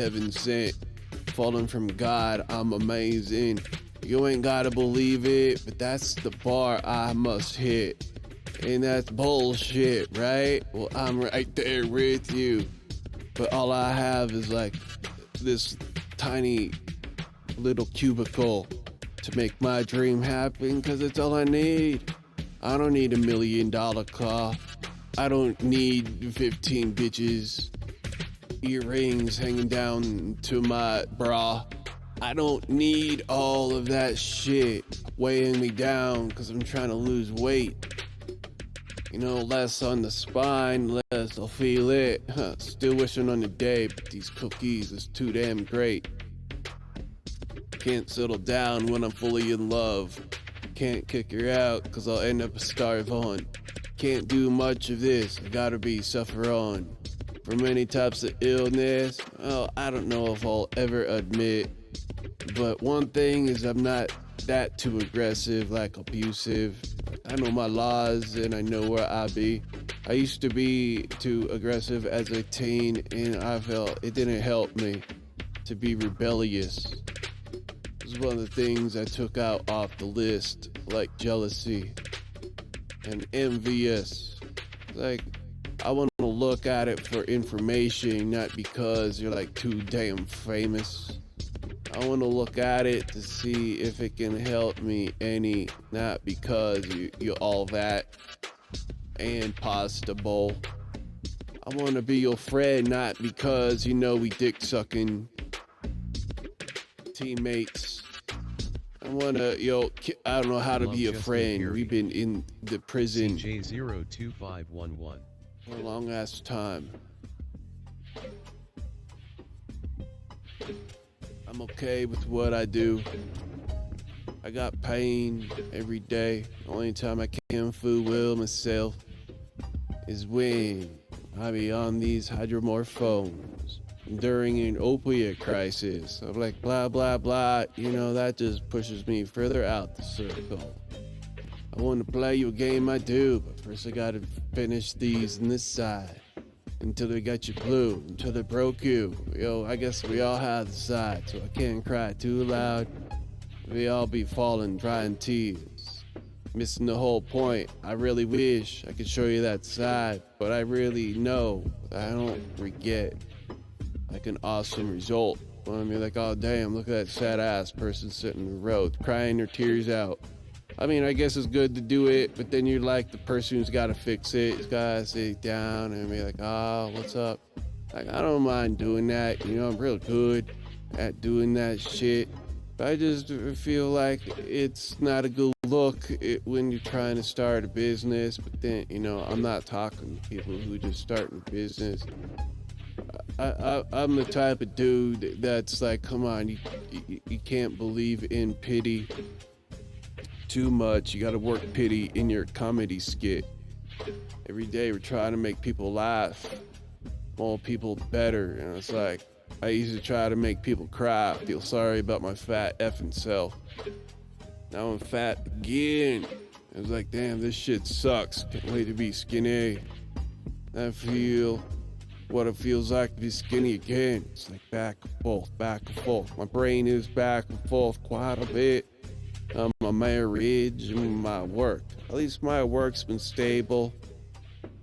heaven sent. Fallen from God, I'm amazing. You ain't gotta believe it, but that's the bar I must hit. And that's bullshit, right? Well, I'm right there with you. But all I have is like this tiny little cubicle to make my dream happen, cause it's all I need. I don't need $1 million car. I don't need 15 bitches, earrings hanging down to my bra. I don't need all of that shit weighing me down because I'm trying to lose weight. You know, less on the spine, less I'll feel it. Still wishing on the day, but these cookies is too damn great. Can't settle down when I'm fully in love. Can't kick her out because I'll end up starve on. Can't do much of this, I gotta be suffer on. For many types of illness, well, I don't know if I'll ever admit. But one thing is I'm not that too aggressive, like abusive. I know my laws and I know where I be. I used to be too aggressive as a teen and I felt it didn't help me to be rebellious. It was one of the things I took out off the list, like jealousy and envious. Like, I want to look at it for information, not because you're like too damn famous. I want to look at it to see if it can help me any, not because you're all that and possible. I want to be your friend, not because you know we dick sucking teammates. I want to, I don't know how to be a friend. We've been in the prison CJ02511 for a long ass time. I'm okay with what I do. I got pain every day. The only time I can fool will myself is when I be on these hydromorphones during an opiate crisis. I'm like, blah, blah, blah. You know, that just pushes me further out the circle. I want to play you a game, I do, but first I gotta finish these on this side. Until they got you blue, until they broke you. Yo, I guess we all have the side, so I can't cry too loud. We all be falling, drying tears. Missing the whole point. I really wish I could show you that side, but I really know I don't forget. Like an awesome result. When I'm like, oh damn, look at that sad ass person sitting in the road, crying their tears out. I mean, I guess it's good to do it, but then you're like the person who's got to fix it. He's got to sit down and be like, what's up? Like, I don't mind doing that. You know, I'm real good at doing that shit. But I just feel like it's not a good look when you're trying to start a business. But then, you know, I'm not talking to people who just starting a business. I'm the type of dude that's like, come on, you can't believe in pity too much. You gotta work pity in your comedy skit. Every day we're trying to make people laugh, more people better. And it's like, I used to try to make people cry, feel sorry about my fat effing self. Now I'm fat again. It was like, damn, this shit sucks. Can't wait to be skinny. I feel what it feels like to be skinny again. It's like back and forth, back and forth. My brain is back and forth quite a bit. My marriage and my work. At least my work's been stable.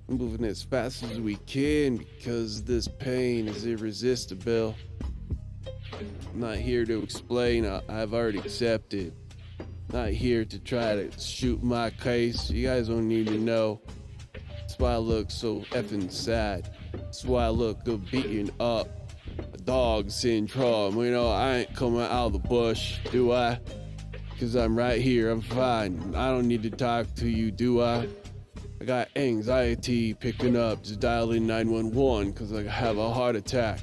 I'm moving as fast as we can because this pain is irresistible. I'm not here to explain, I've already accepted. Not here to try to shoot my case. You guys don't need to know. That's why I look so effing sad. That's why I look good beaten up. A dog syndrome. You know, I ain't coming out of the bush, do I? Cause I'm right here, I'm fine. I don't need to talk to you, do I? I got anxiety picking up, just dialing 911 cause I have a heart attack.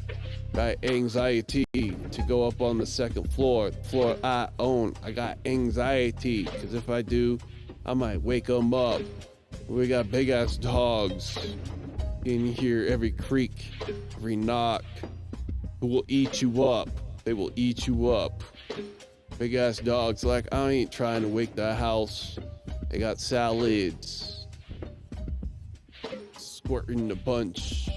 Got anxiety to go up on the second floor, the floor I own. I got anxiety cause if I do, I might wake them up. We got big ass dogs in here, every creak, every knock, who will eat you up. They will eat you up. Big ass dogs, like, I ain't trying to wake the house. They got salads, squirting a bunch,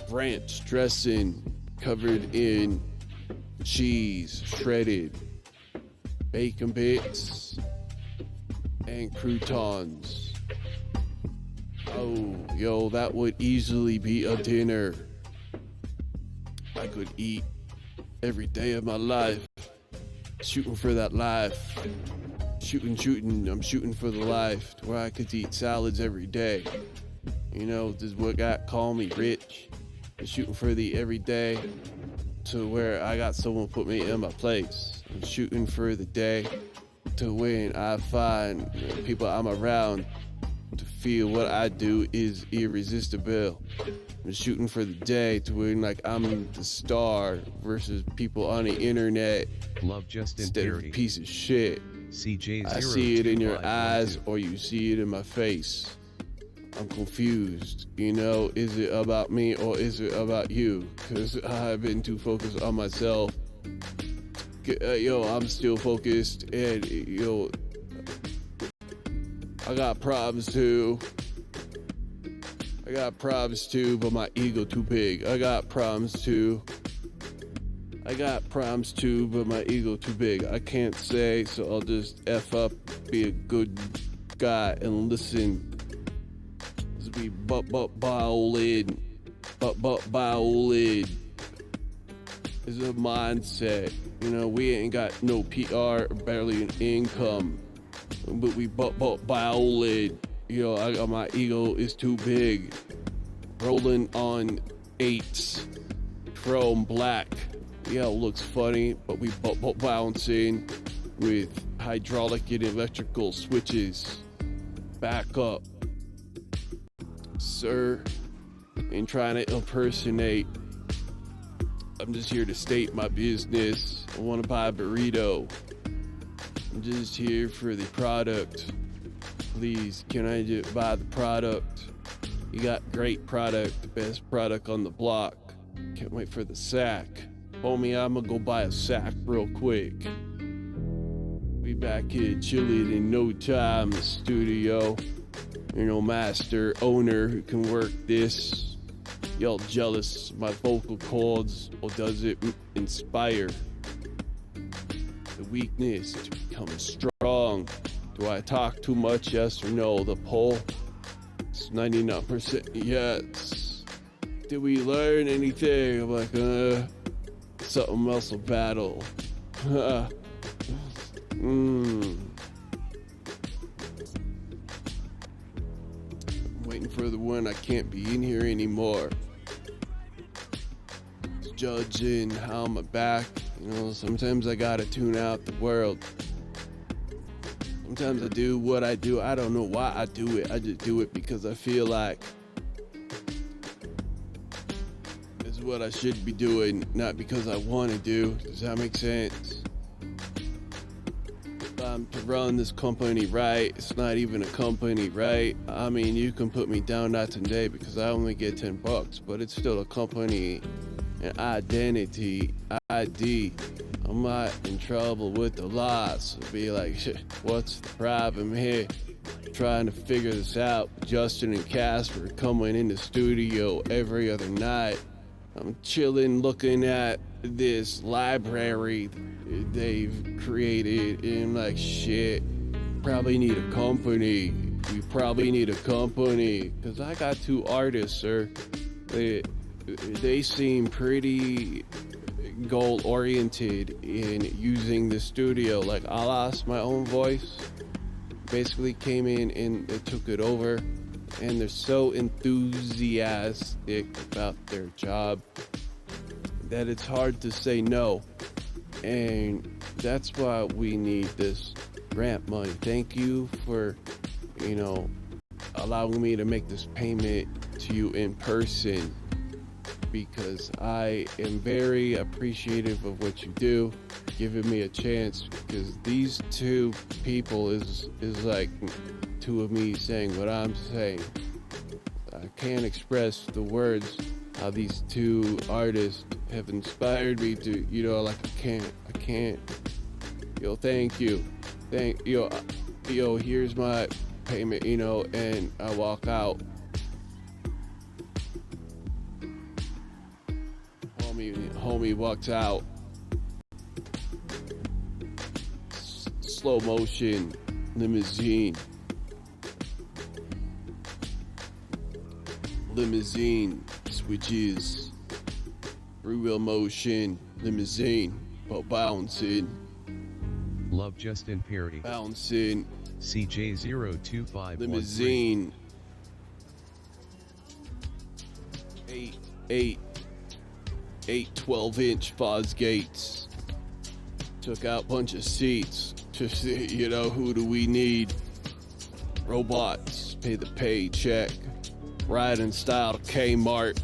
ranch dressing, covered in cheese, shredded, bacon bits, and croutons. Oh, yo, that would easily be a dinner I could eat every day of my life. Shooting for that life. Shooting. I'm shooting for the life to where I could eat salads every day. You know, this is what got call me rich. I'm shooting for the everyday to where I got someone put me in my place. I'm shooting for the day to when I find people I'm around to feel what I do is irresistible. I'm shooting for the day to when like I'm the star versus people on the internet. Love just instead of a piece of shit. CJ I see it in your eyes or you see it in my face. I'm confused, you know, is it about me or is it about you? Cause I've been too focused on myself. I'm still focused and I got problems too, but my ego too big. I got problems too, but my ego too big. I can't say, so I'll just F up, be a good guy and listen. Just be bowled. It's a mindset. You know, we ain't got no PR or barely an income, but we bowled. You know, my ego is too big. Rolling on 8s, chrome black. Yeah, it looks funny, but we bouncing with hydraulic and electrical switches. Back up, sir, and trying to impersonate. I'm just here to state my business. I want to buy a burrito. I'm just here for the product. Please, can I just buy the product? You got great product, the best product on the block. Can't wait for the sack. Homie, I'ma go buy a sack real quick. Be back here chilling in no time, the studio. You know, master, owner who can work this. Y'all jealous of my vocal cords, or does it inspire the weakness to become strong? Do I talk too much, yes or no? The poll is 99% yes. Did we learn anything? I'm like, something else will battle. Waiting for the one I can't be in here anymore. Judging how I'm back, you know, sometimes I gotta tune out the world. Sometimes I do what I do, I don't know why I do it, I just do it because I feel like it's what I should be doing, not because I want to do. Does that make sense? To run this company right, it's not even a company, right? I mean, you can put me down not today because I only get $10, but it's still a company, an identity, ID. I'm not in trouble with the law, so be like, shit, what's the problem here? Trying to figure this out. Justin and Casper coming in the studio every other night. I'm chilling looking at this library they've created, and I'm like, shit, probably need a company. We probably need a company, because I got 2 artists, sir. They seem pretty goal-oriented in using the studio. Like, I lost my own voice, basically came in and they took it over, and they're so enthusiastic about their job that it's hard to say no. And that's why we need this grant money. Thank you for, you know, allowing me to make this payment to you in person, because I am very appreciative of what you do, giving me a chance, because these 2 people is like 2 of me saying what I'm saying. I can't express the words how these 2 artists have inspired me to, you know, like I can't. Yo, thank you. Yo, here's my payment, you know, and I walk out. homie walks out. Slow motion limousine. Limousine switches. Three-wheel motion limousine. But bouncing. Love Justin Perry. Bouncing. CJ02513. Limousine. 8 12-inch Fosgates. Took out bunch of seats. Just, you know, who do we need? Robots. Pay the paycheck. Ride in style to Kmart.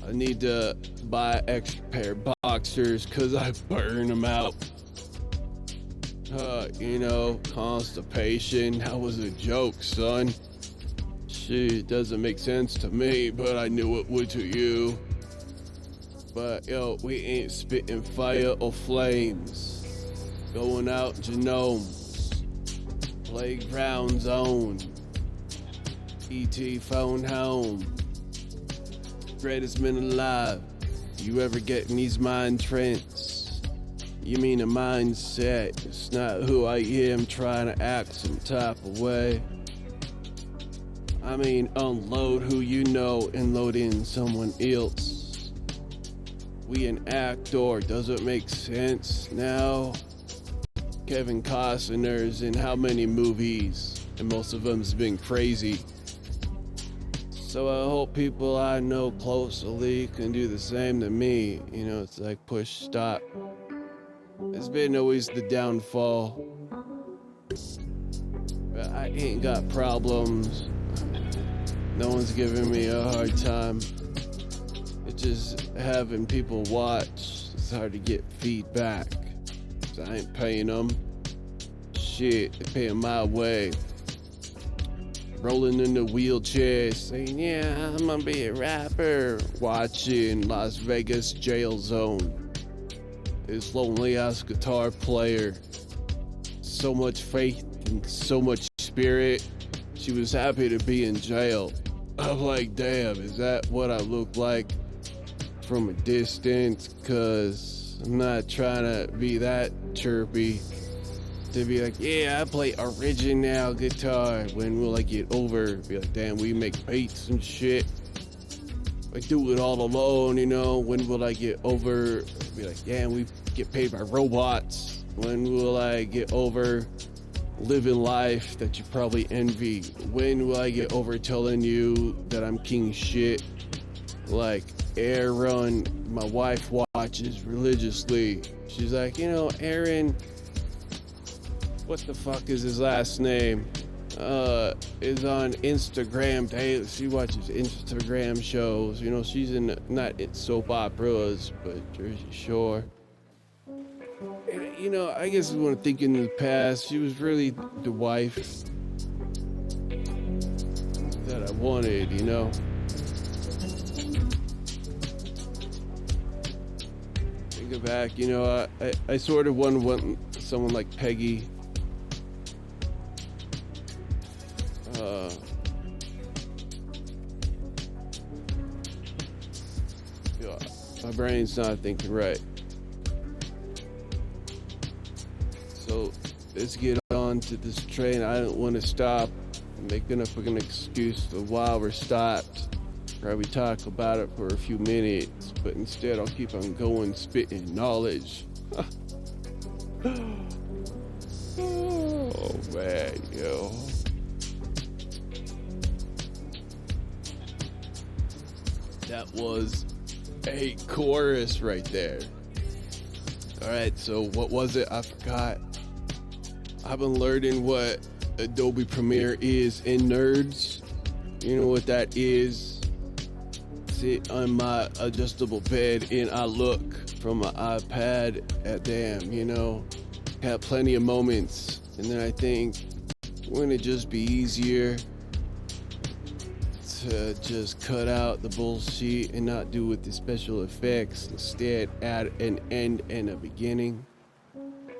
I need to buy an extra pair of boxers cause I burn them out. You know, constipation. That was a joke, son. Shit, doesn't make sense to me, but I knew it would to you. But yo, we ain't spitting fire or flames. Going out genomes. Playground zone. ET phone home. Greatest men alive. You ever get in these mind trends? You mean a mindset? It's not who I am trying to act some type of way. I mean, unload who you know and load in someone else. We an actor, doesn't make sense now. Kevin Costner's in how many movies? And most of them's been crazy. So I hope people I know closely can do the same to me. You know, it's like push stop. It's been always the downfall. But I ain't got problems. No one's giving me a hard time. It's just having people watch. It's hard to get feedback. So I ain't paying them. Shit, they're paying my way. Rolling in the wheelchair, saying, yeah, I'm gonna be a rapper. Watching Las Vegas Jail Zone. This lonely ass guitar player. So much faith and so much spirit. She was happy to be in jail. I'm like, damn, is that what I look like from a distance? Cause I'm not trying to be that chirpy. To be like, yeah, I play original guitar. When will I get over? Be like, damn, we make beats and shit. I do it all alone, you know. When will I get over? Be like, damn, we get paid by robots. When will I get over living life that you probably envy? When will I get over telling you that I'm king shit? Like Aaron, my wife watches religiously. She's like, you know, Aaron, what the fuck is his last name? Is on Instagram daily. She watches Instagram shows. You know, she's in not in soap operas, but Jersey Shore. And, you know, I guess when I think in the past, she was really the wife that I wanted, you know. Thinking back, you know, I sort of want someone like Peggy. Yeah, my brain's not thinking right. So let's get on to this train. I don't want to stop. I'm making up an excuse for why we're stopped. Probably talk about it for a few minutes, but instead I'll keep on going, spitting knowledge. Oh man, yo. That was a chorus right there. Alright, so what was it? I forgot. I've been learning what Adobe Premiere is in Nerds. You know what that is? Sit on my adjustable bed and I look from my iPad at damn, you know, had plenty of moments. And then I think, wouldn't it just be easier to just cut out the bullshit and not do with the special effects, instead add an end and a beginning?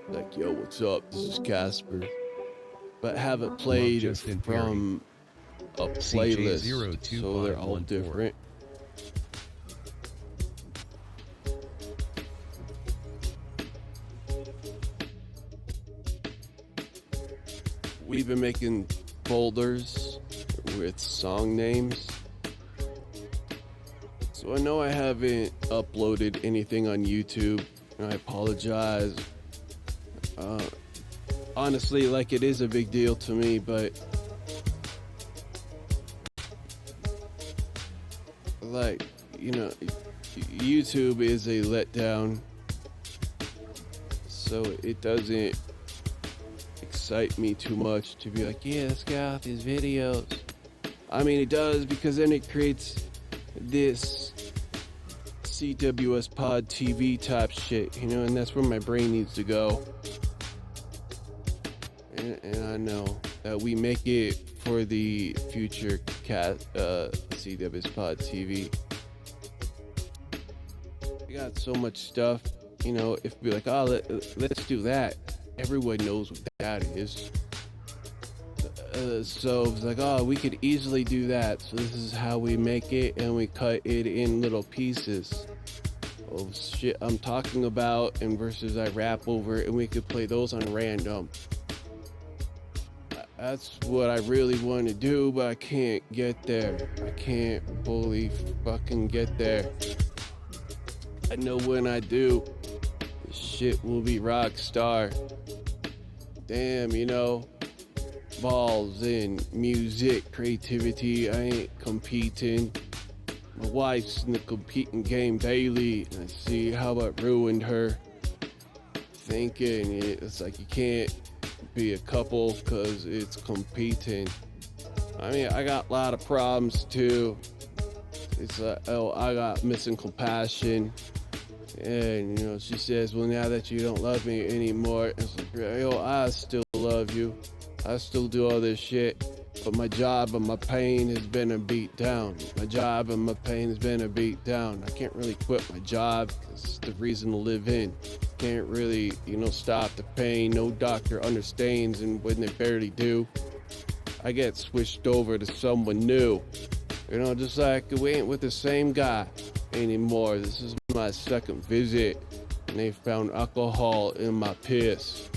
Like, yo, what's up? This is Casper. But have it played from a playlist, so they're all different. we've been making folders with song names. So I know I haven't uploaded anything on YouTube, and I apologize. Honestly, like, it is a big deal to me, but like, you know, YouTube is a letdown, so it doesn't excite me too much to be like, yeah, let's get out these videos. I mean, it does, because then it creates this CWS pod TV type shit, you know, and that's where my brain needs to go. And I know that we make it for the future CWS pod TV. We got so much stuff, you know, if we're like, oh, let's do that. Everyone knows what that is. So it's like, oh, we could easily do that. So this is how we make it, and we cut it in little pieces of shit I'm talking about, and verses I rap over, and we could play those on random. That's what I really want to do, but I can't get there. I can't fully fucking get there. I know when I do, this shit will be rock star. Damn, you know, balls in music, creativity, I ain't competing. My wife's in the competing game daily, and I see how it ruined her. Thinking it's like you can't be a couple because it's competing. I mean, I got a lot of problems too. It's like, oh, I got missing compassion. And, you know, she says, well, now that you don't love me anymore, it's like, yo, I still love you. I still do all this shit. But my job and my pain has been a beat down. My job and my pain has been a beat down. I can't really quit my job because it's the reason to live in. Can't really, you know, stop the pain. No doctor understands, and when they barely do, I get switched over to someone new. You know, just like we ain't with the same guy anymore. This is my second visit, and they found alcohol in my piss.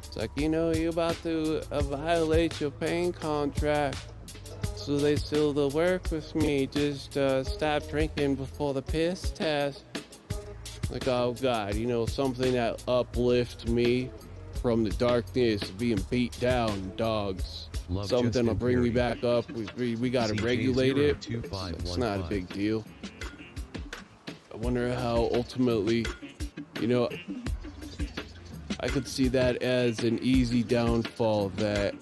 It's like, you know, you about to violate your pain contract, so they still the work with me. Just stop drinking before the piss test. Like, oh God, you know, something that uplifts me from the darkness of being beat down, dogs. Love Something will bring me Perry. back up. We gotta regulate it. It's not a big deal. I wonder how ultimately, you know, I could see that as an easy downfall that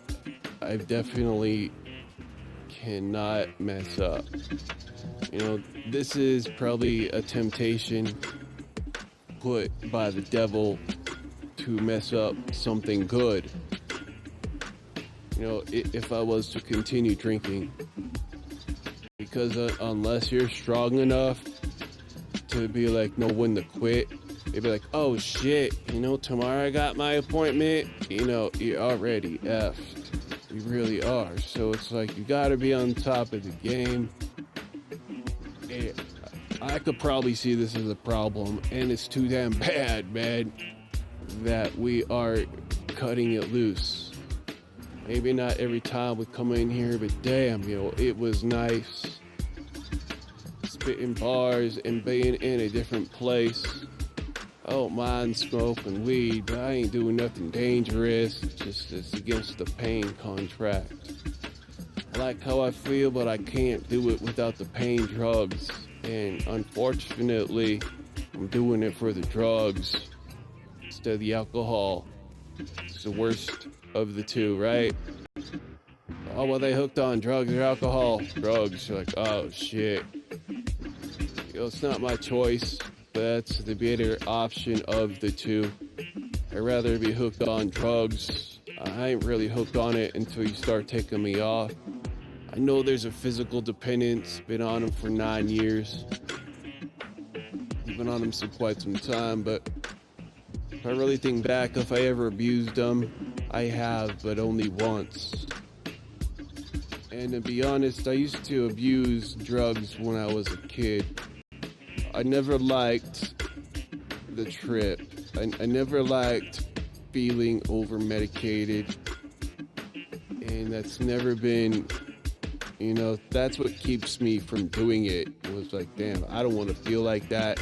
I definitely cannot mess up. You know, this is probably a temptation put by the devil to mess up something good. You know, if I was to continue drinking, because unless you're strong enough to be like, know when to quit, they'd be like, oh shit, you know, tomorrow I got my appointment, you know, you're already effed. You really are. So it's like, you gotta be on top of the game. I could probably see this as a problem, and it's too damn bad, man, that we are cutting it loose. Maybe not every time we come in here, but damn, you know, it was nice spitting bars and being in a different place. I don't mind smoking weed, but I ain't doing nothing dangerous. Just it's against the pain contract. I like how I feel, but I can't do it without the pain drugs. And unfortunately, I'm doing it for the drugs instead of the alcohol. It's the worst of the two, right? Oh, well, they hooked on drugs or alcohol. Drugs. You're like, oh, shit. You know, it's not my choice, but that's the better option of the two. I'd rather be hooked on drugs. I ain't really hooked on it until you start taking me off. I know there's a physical dependence. Been on them for 9 years. Been on them for quite some time, but if I really think back, if I ever abused them, I have, but only once. And to be honest, I used to abuse drugs when I was a kid. I never liked the trip. I never liked feeling over medicated. And that's never been, that's what keeps me from doing it. It was like, damn, I don't want to feel like that.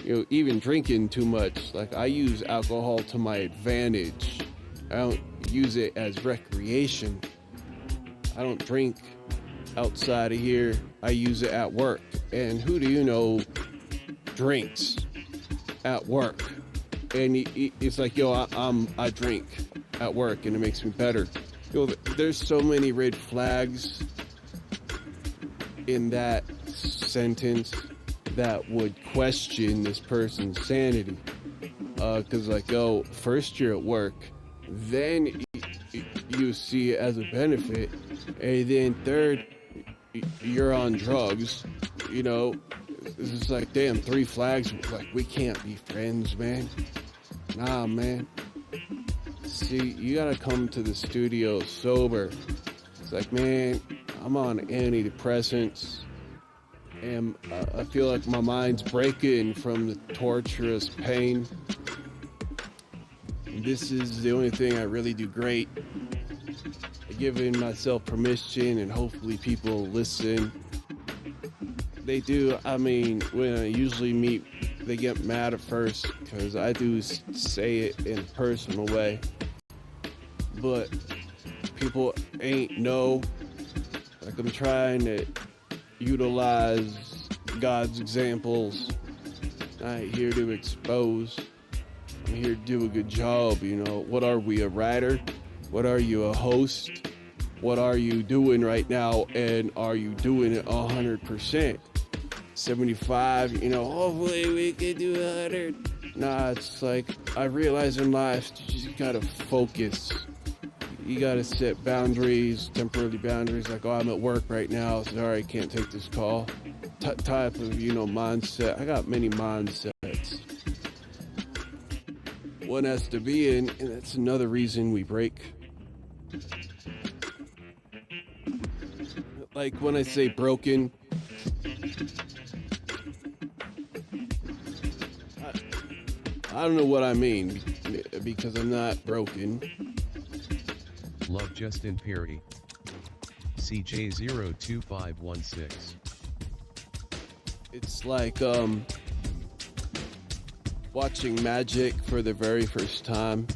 Even drinking too much. Like, I use alcohol to my advantage. I don't use it as recreation. I don't drink outside of here. I use it at work. And who do you know drinks at work? And it's like, I drink at work and it makes me better. There's so many red flags in that sentence that would question this person's sanity. Because first you're at work, then you see it as a benefit, and then third, you're on drugs. It's just like, damn, 3 flags. Like, we can't be friends, man. Nah, man. See, you gotta come to the studio sober. It's like, man, I'm on antidepressants, and I feel like my mind's breaking from the torturous pain. And this is the only thing I really do great. Giving myself permission, and hopefully people listen. They do. I mean, when I usually meet, they get mad at first because I do say it in a personal way. But people ain't know. Like, I'm trying to utilize God's examples. I ain't here to expose. I'm here to do a good job. What are we, a writer? What are you, a host? What are you doing right now? And are you doing it 100%? 75, hopefully we can do 100. Nah, it's like, I realize in life, you just gotta focus. You gotta set boundaries, temporary boundaries, like, I'm at work right now, sorry, I can't take this call. Type of, mindset. I got many mindsets. One has to be in, and that's another reason we break. Like, when I say broken, I don't know what I mean, because I'm not broken. Love Justin Perry. CJ02516. It's like, watching magic for the very first time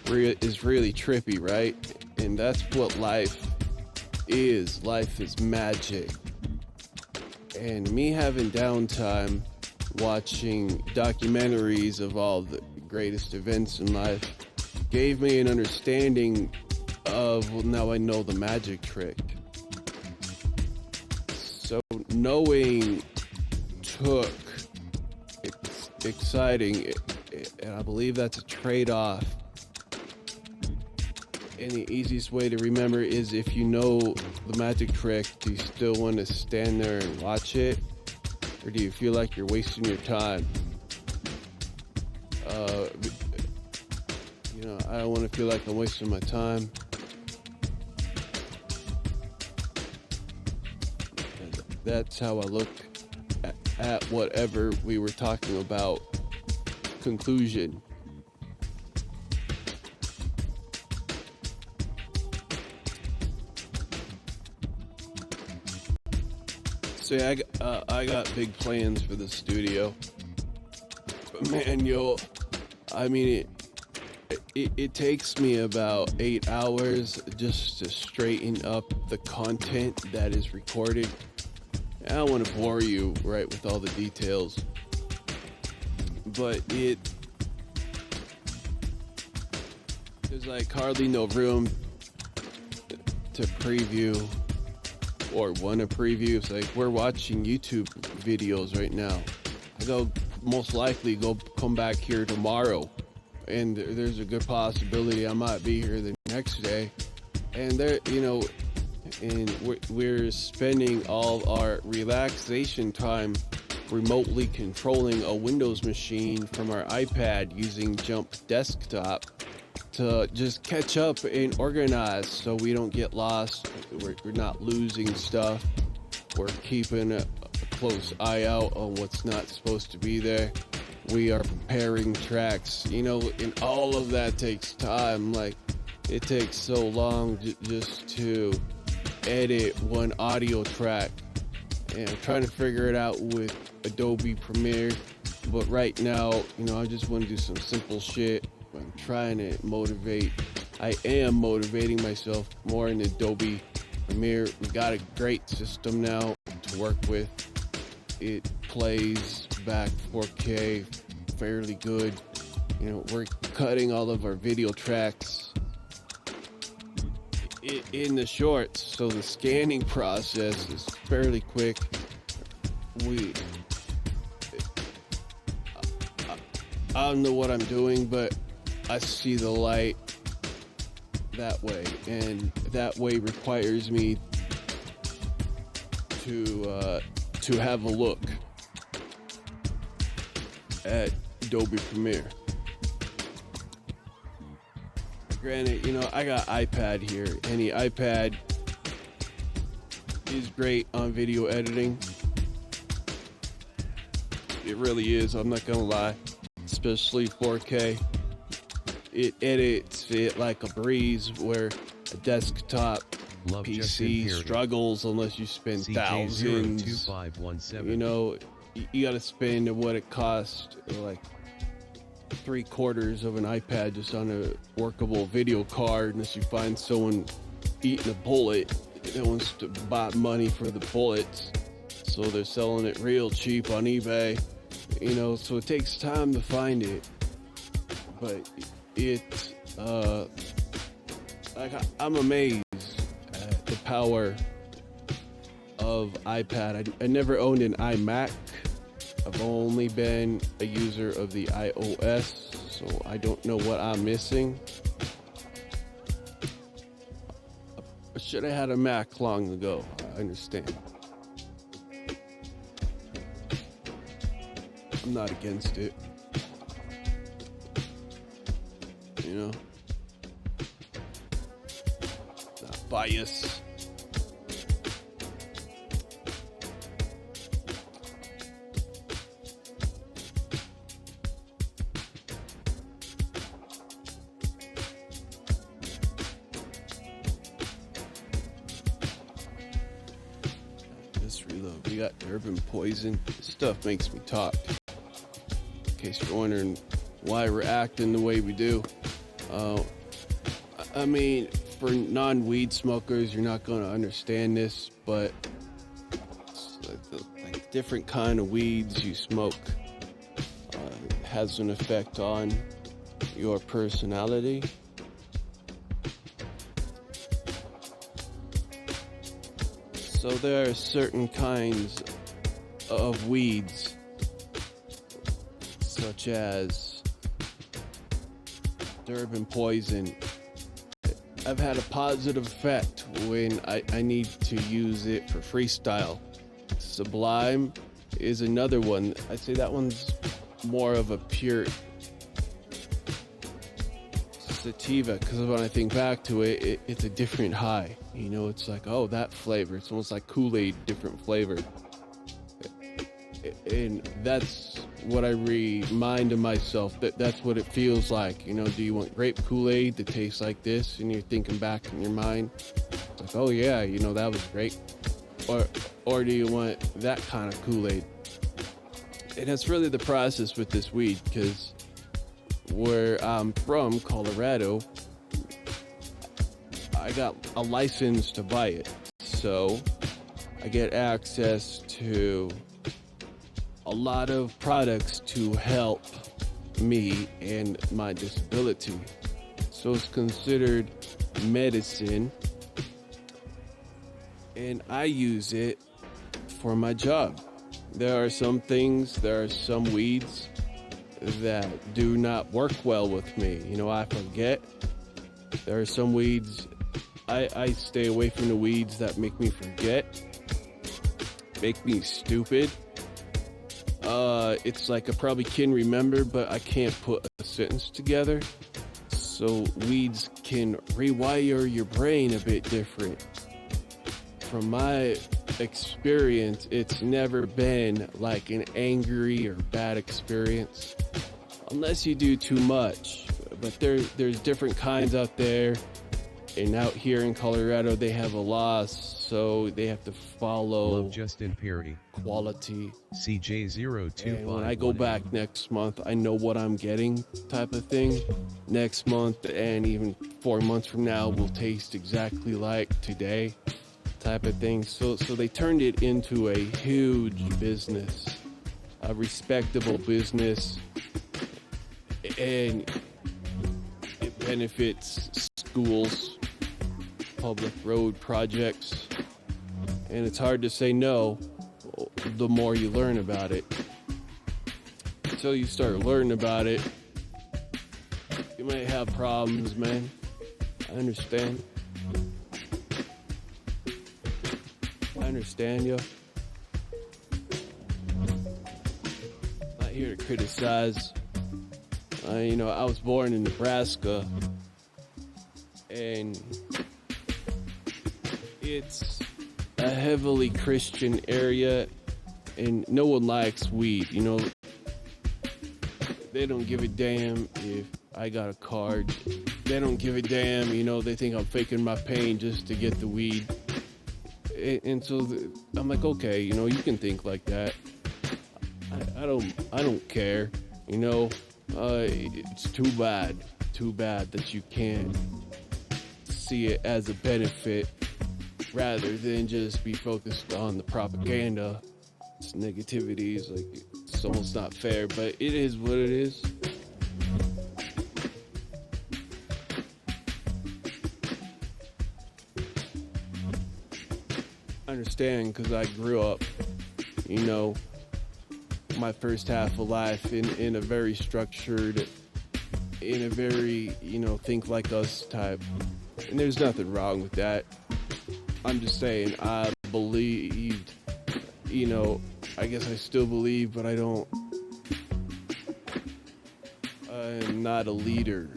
is really trippy, right? And that's what life is. Life is magic. And me having downtime watching documentaries of all the greatest events in life gave me an understanding of, well, now I know the magic trick. So knowing took exciting, and I believe that's a trade-off. And the easiest way to remember is, if you know the magic trick, do you still want to stand there and watch it? Or do you feel like you're wasting your time? I don't want to feel like I'm wasting my time. That's how I look at whatever we were talking about. Conclusion. So I got big plans for the studio. But man, it takes me about 8 hours just to straighten up the content that is recorded. I don't want to bore you, right, with all the details. But there's like hardly no room to preview or want to preview. It's like, we're watching YouTube videos right now. I most likely come back here tomorrow, and there's a good possibility I might be here the next day. And and we're spending all our relaxation time remotely controlling a Windows machine from our iPad using Jump Desktop to just catch up and organize so we don't get lost. We're not losing stuff. We're keeping a close eye out on what's not supposed to be there. We are preparing tracks, and all of that takes time. Like, it takes so long just to edit one audio track. And I'm trying to figure it out with Adobe Premiere. But right now, I just want to do some simple shit. I'm trying to motivate. I am motivating myself more in Adobe Premiere. We got a great system now to work with. It plays back 4K fairly good. We're cutting all of our video tracks in the shorts, so the scanning process is fairly quick. I don't know what I'm doing, but I see the light that way, and that way requires me to have a look at Adobe Premiere. Granted, I got iPad here, and the iPad is great on video editing. It really is, I'm not gonna lie. Especially 4K. It edits it like a breeze, where a desktop PC struggles unless you spend thousands. You gotta spend what it costs, like 3/4 of an iPad just on a workable video card, unless you find someone eating a bullet that wants to buy money for the bullets, so they're selling it real cheap on eBay. So it takes time to find it, but I'm amazed at the power of iPad. I never owned an iMac. I've only been a user of the iOS, so I don't know what I'm missing. I should have had a Mac long ago, I understand. I'm not against it. Not biased. Let's reload. We got urban poison. This stuff makes me talk. In case you're wondering why we're acting the way we do. I mean, for non-weed smokers, you're not going to understand this, but it's like different kind of weeds you smoke has an effect on your personality. So there are certain kinds of weeds, such as urban poison. I've had a positive effect when I need to use it for freestyle. Sublime is another one. I'd say that one's more of a pure sativa, because when I think back to it, it's a different high. It's like, oh, that flavor. It's almost like Kool-Aid, different flavor. And that's what I remind of myself, that's what it feels like. Do you want grape Kool-Aid that tastes like this? And you're thinking back in your mind, it's like, oh yeah, that was great. Or do you want that kind of Kool-Aid? And that's really the process with this weed, because where I'm from, Colorado, I got a license to buy it. So I get access to a lot of products to help me and my disability. So it's considered medicine, and I use it for my job. There are some weeds that do not work well with me. I forget. There are some weeds, I stay away from the weeds that make me forget, make me stupid. It's like I probably can remember, but I can't put a sentence together. So weeds can rewire your brain a bit different. From my experience, it's never been like an angry or bad experience, unless you do too much. But there's different kinds out there. And out here in Colorado, they have a law, so they have to follow Love Justin Perry. quality. CJ02518. And when I go back next month, I know what I'm getting, type of thing. Next month and even 4 months from now will taste exactly like today, type of thing. So they turned it into a huge business, a respectable business, and it benefits schools, public road projects, and it's hard to say no the more you learn about it. Until you start learning about it, you might have problems, man. I understand. I understand you. Not here to criticize. I was born in Nebraska, and it's a heavily Christian area, and no one likes weed. They don't give a damn if I got a card. They don't give a damn, they think I'm faking my pain just to get the weed. And so I'm like, okay, you can think like that. I don't care, it's too bad that you can't see it as a benefit rather than just be focused on the propaganda. It's negativity. It's like, it's almost not fair, but it is what it is. I understand, because I grew up, my first half of life in a very structured, in a very, think like us type. And there's nothing wrong with that. I'm just saying, I believed, I guess I still believe, but I'm not a leader.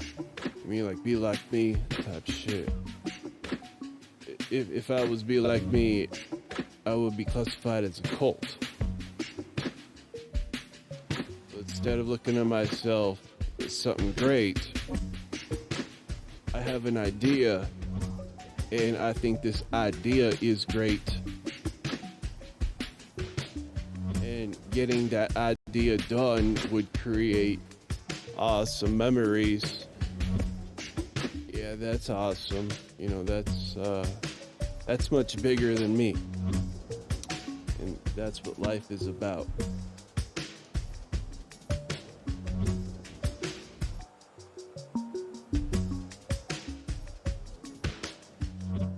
Be like me type shit. If I was be like me, I would be classified as a cult. But instead of looking at myself as something great, I have an idea, and I think this idea is great. And getting that idea done would create awesome memories. Yeah, that's awesome. That's much bigger than me. And that's what life is about.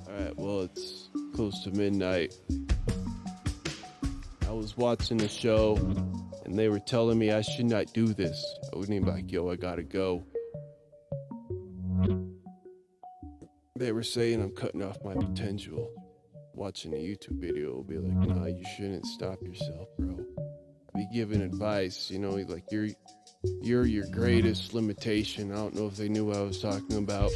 Alright, well, it's close to midnight. I was watching a show, and they were telling me I should not do this. I wouldn't even be like, yo, I gotta go. They were saying I'm cutting off my potential. Watching a YouTube video will be like, nah, you shouldn't stop yourself, bro. Be giving advice, like you're your greatest limitation. I don't know if they knew what I was talking about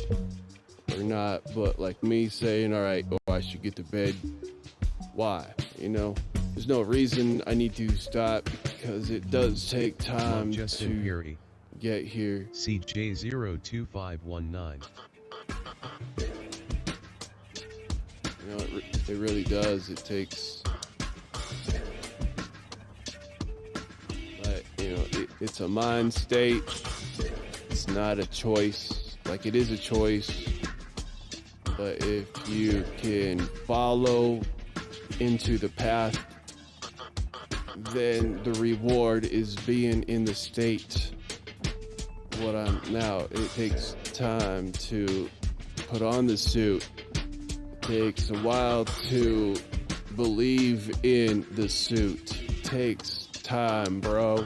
or not, but like me saying, all right, I should get to bed. Why? There's no reason I need to stop, because it does take time to get here. CJ02519. It really does. It takes, but it's a mind state. It's not a choice. Like, it is a choice, but if you can follow into the path, then the reward is being in the state. What I'm now, it takes time to put on the suit. Takes a while to believe in the suit. Takes time, bro.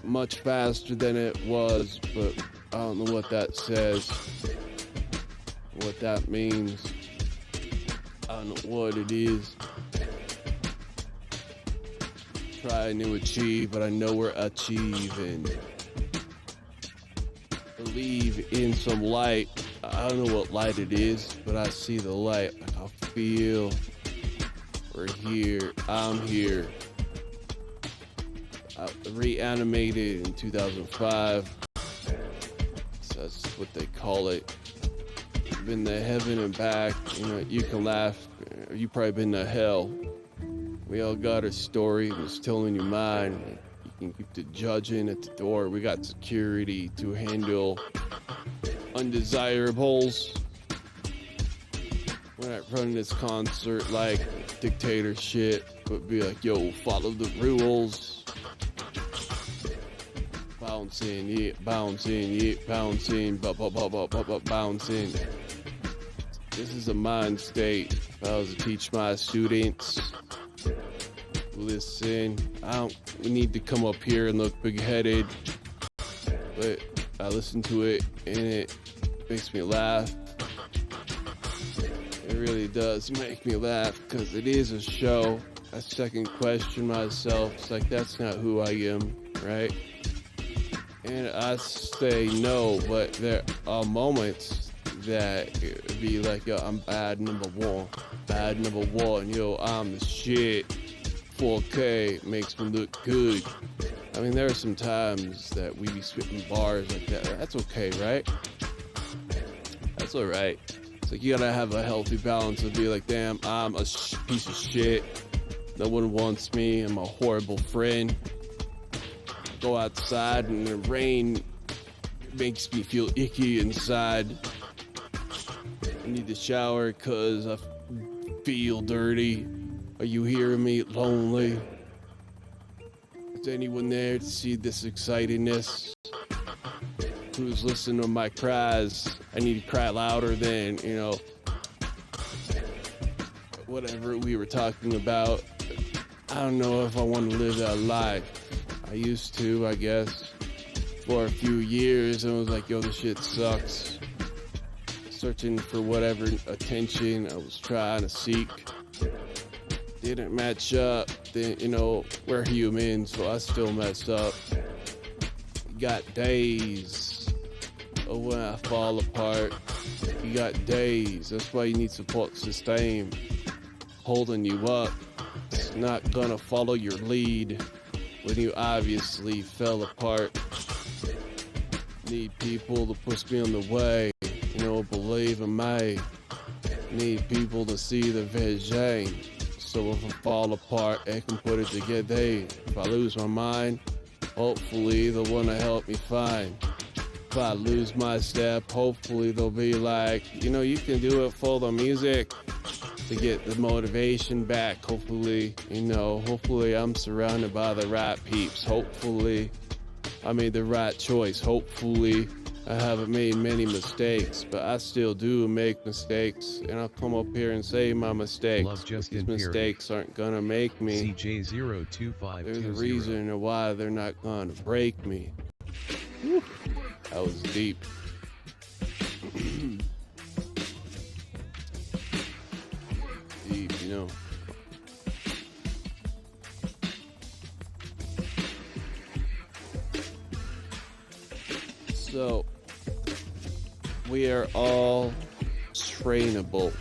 Much faster than it was, but I don't know what that says. What that means. I don't know what it is. Trying to achieve, but I know we're achieving. Believe in some light. I don't know what light it is, but I see the light. I feel we're here. I'm here. I reanimated in 2005. So that's what they call it. been to heaven and back. You know, you can laugh. You probably been to hell. We all got our story. Just telling you mine. You can keep the judging at the door. We got security to handle undesirables. We're not running this concert like dictatorship, but be like, yo, follow the rules. Bouncing, yeah, bouncing, yeah, bouncing, bouncing. This is a mind state. If I was to teach my students, listen, we need to come up here and look big-headed, but I listen to it and it makes me laugh. It really does make me laugh because it is a show. I second question myself. It's like, that's not who I am, right? And I say no, but there are moments that it would be like, yo, I'm bad number one, yo, I'm the shit. 4K makes me look good. I mean, there are some times that we be spitting bars like that. That's okay, right? That's all right. It's like, you gotta have a healthy balance of be like, damn, I'm a piece of shit. No one wants me. I'm a horrible friend. Go outside and the rain makes me feel icky inside. I need to shower because I feel dirty. Are you hearing me? Lonely? Is anyone there to see this excitedness? Who's listening to my cries? I need to cry louder than, you know, whatever we were talking about. I don't know if I want to live that life. I used to, I guess, for a few years, and I was like, yo, this shit sucks. Searching for whatever attention I was trying to seek. Didn't match up. Then, you know, we're human, so I still mess up. Got days of when I fall apart. You got days. That's why you need support system holding you up. It's not gonna follow your lead when you obviously fell apart. Need people to push me on the way, you know, believe in me. Need people to see the vision. So if I fall apart, I can put it together. If I lose my mind, hopefully they'll want to help me find. If I lose my step, hopefully they'll be like, you know, you can do it for the music. To get the motivation back, hopefully, you know, hopefully I'm surrounded by the right peeps. Hopefully I made the right choice. Hopefully I haven't made many mistakes, but I still do make mistakes, and I'll come up here and say my mistakes. These mistakes aren't gonna make me. CJ02520. There's a reason why they're not gonna break me. Whew. That was deep. Deep, you know. So, we are all trainable.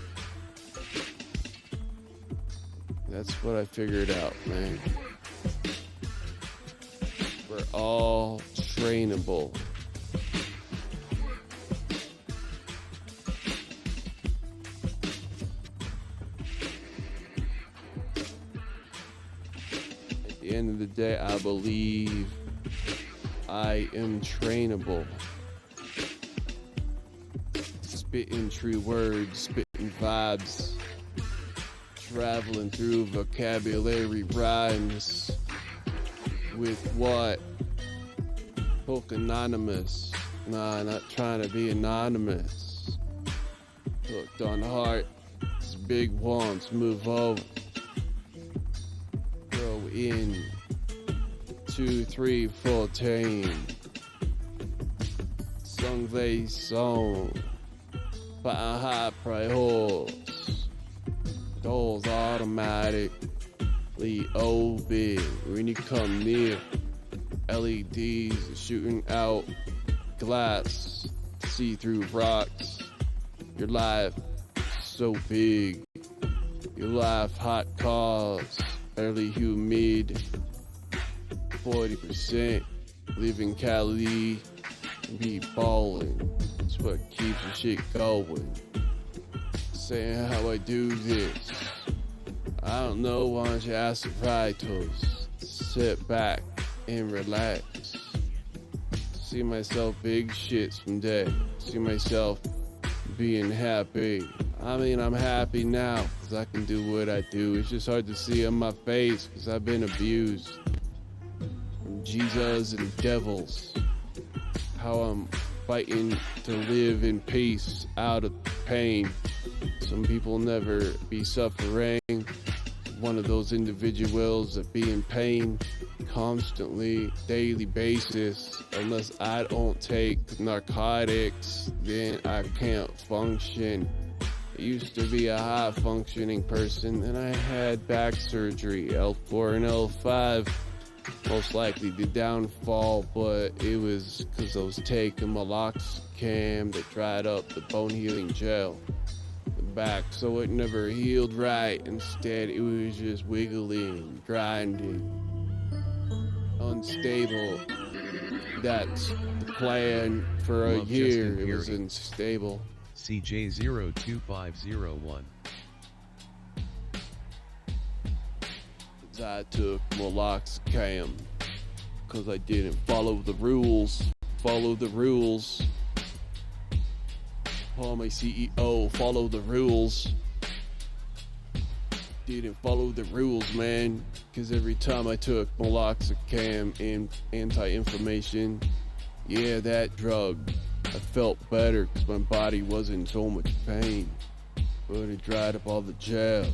That's what I figured out, man. We're all trainable. At the end of the day, I believe I am trainable. Spitting true words, spitting vibes, traveling through vocabulary rhymes with what? Hook anonymous. Nah, not trying to be anonymous. Hooked on heart. It's big ones, move over. Go in. 2, 3, 14. Song they song. By high priors. Doors automatically open. When you come near, LEDs shooting out glass. See through rocks. Your life so big. Your life hot cars. Early humid. 40%. Live in Cali. be ballin'. That's what keeps the shit going. Saying how I do this. I don't know, why don't you ask the Vitals? Sit back and relax. See myself big shit someday. See myself being happy. I mean, I'm happy now because I can do what I do. It's just hard to see on my face because I've been abused from Jesus and devils. How I'm fighting to live in peace out of pain. Some people never be suffering. One of those individuals that be in pain constantly, daily basis. Unless I don't take narcotics, then I can't function. I used to be a high functioning person, and I had back surgery, L4 and L5. Most likely the downfall, but it was because I was taking meloxicam that dried up the bone healing gel. Back, so it never healed right. Instead, it was just wiggling, grinding, unstable. That's the plan for a year. It was unstable. CJ02501. I took meloxicam because I didn't follow the rules. Follow the rules. Oh, my CEO, follow the rules. Didn't follow the rules, man. Because every time I took meloxicam and anti-inflammation, yeah, that drug, I felt better because my body wasn't in so much pain. But it dried up all the gel.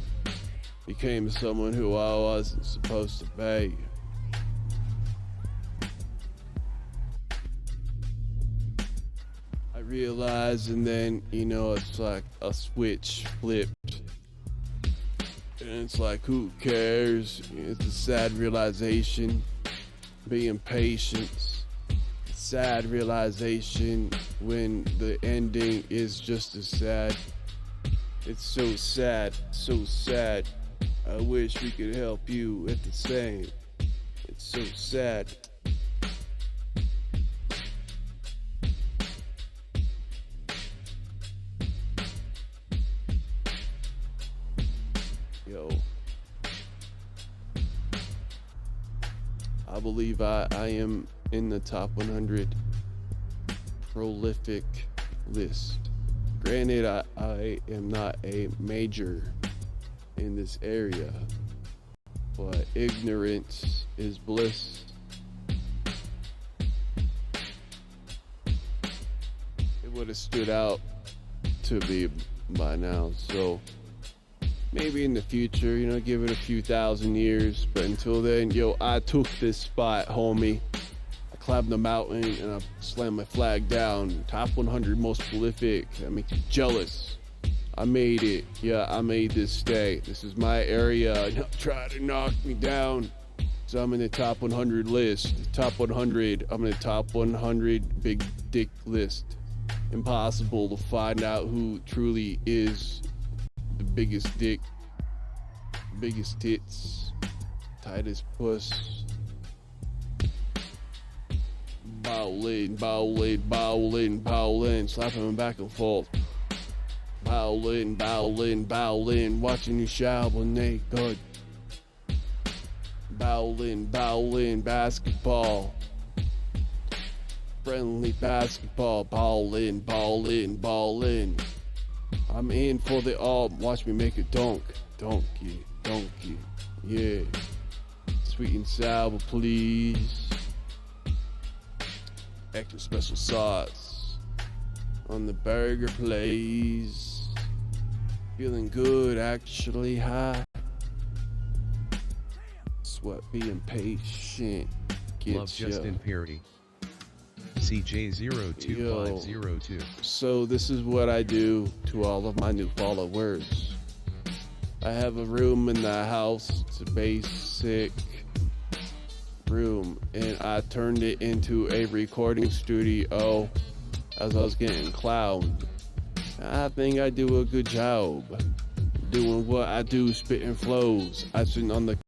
Became someone who I wasn't supposed to be. Realized, and then it's like a switch flipped, and it's like, who cares? It's a sad realization. Being patient, sad realization when the ending is just as sad. It's so sad, so sad. I wish we could help you at the same. It's so sad. I believe I am in the top 100 prolific list. Granted, I am not a major in this area, but ignorance is bliss. It would have stood out to me by now, so maybe in the future, give it a few thousand years. But until then, I took this spot, homie. I climbed the mountain and I slammed my flag down. Top 100 most prolific. That makes you jealous. I made it. Yeah, I made this stay. This is my area. Try to knock me down. So I'm in the top 100 list. The top 100. I'm in the top 100 big dick list. Impossible to find out who truly is the biggest dick, biggest tits, tightest puss. Bowling, bowling, bowling, bowling, slapping him back and forth. Bowling, bowling, bowling, watching you shower naked. Bowling, bowling, basketball. Friendly basketball, ballin', ballin', ballin'. I'm in for the all. Watch me make a dunk. Donkey, donkey. Yeah. Sweet and sour, please. Extra special sauce on the burger, please. Feeling good, actually high. Sweat being patient. Love Justin Perry. CJ02502. So this is what I do to all of my new followers. I have a room in the house. It's a basic room, and I turned it into a recording studio as I was getting clowned. I think I do a good job doing what I do, spitting flows. I sit on the